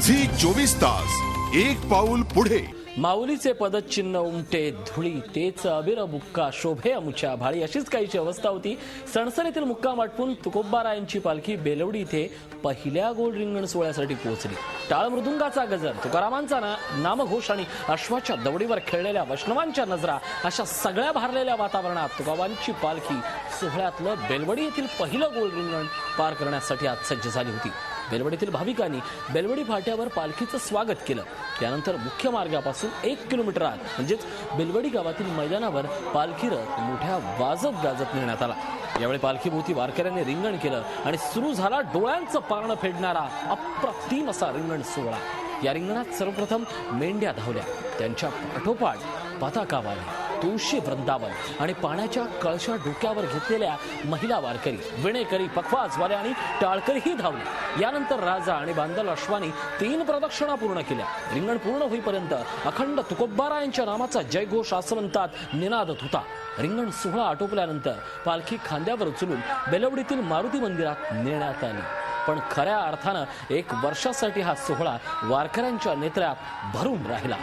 Zee 24 तास एक पाऊल पुढे। माऊलीचे पदचिन्ह उमटे धुळी तेच अबिर बुक्का शोभे अमुच्या भाळी अशीच काहीची अवस्था होती। सणसणीतील मुक्काम आटपून तुकोबारायांची पालखी बेलवडी इथे पहिल्या गोल रिंगण सोहळ्यासाठी पोहोचली। टाळ मृदुंगाचा गजर, तुकारामांचा नामघोष आणि अश्वाच्या दवडीवर खेळलेल्या वैष्णवांच्या नजरा अशा सगळ्या भारलेल्या वातावरणात तुकोबांची पालखी सोहळ्यातलं बेलवडी येथील पहिलं गोल रिंगण पार करण्यासाठी आज सज्ज झाली होती। बेलवडीतील भाविकांनी बेलवडी फाट्यावर पालखीचं स्वागत केलं। त्यानंतर मुख्य मार्गापासून 1 किलोमीटर आत म्हणजेच बेलवडी गावातील मैदानावर पालखी रथ मोठ्या वाजत गाजत नेण्यात आला। यावेळी पालखीभोवती वारकऱ्यांनी रिंगण केलं आणि सुरू झाला डोळ्यांचं पारणं फेडणारा अप्रतिम असा रिंगण सोहळा। या रिंगणात सर्वप्रथम मेंढ्या धावल्या, त्यांच्या पाठोपाठ पताकावाले, तुळशी वृंदावन आणि पाण्याच्या कळशा डोक्यावर घेतलेल्या महिला वारकरी, विणेकरी, पखवाजवाले आणि टाळकरीही धावले। यानंतर राजा आणि बांदल अश्वानी 3 प्रदक्षिणा पूर्ण केल्या। रिंगण पूर्ण होईपर्यंत अखंड तुकोबारायांच्या नामाचा जयघोष आसमंतात निनादत होता। रिंगण सोहळा आटोपल्यानंतर पालखी खांद्यावर उचलून बेलवडीतील मारुती मंदिरात नेण्यात आली। पण खऱ्या अर्थानं 1 वर्षासाठी हा सोहळा वारकऱ्यांच्या नेत्रात भरून राहिला।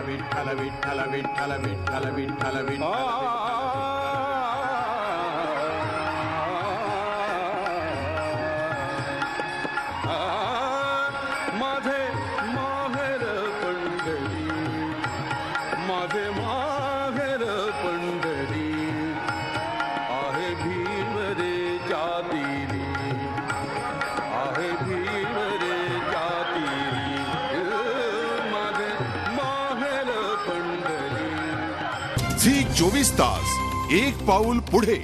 विठ्ठल विठ्ठल विठ्ठल विठ्ठल विठ्ठल विठ्ठल माझे माहेर पंढरी, माझे माहेर पंढरी आहे भीम रे जातीरी, आहे भीम रे जातीरी झी 24 तास एक पाऊल पुढे।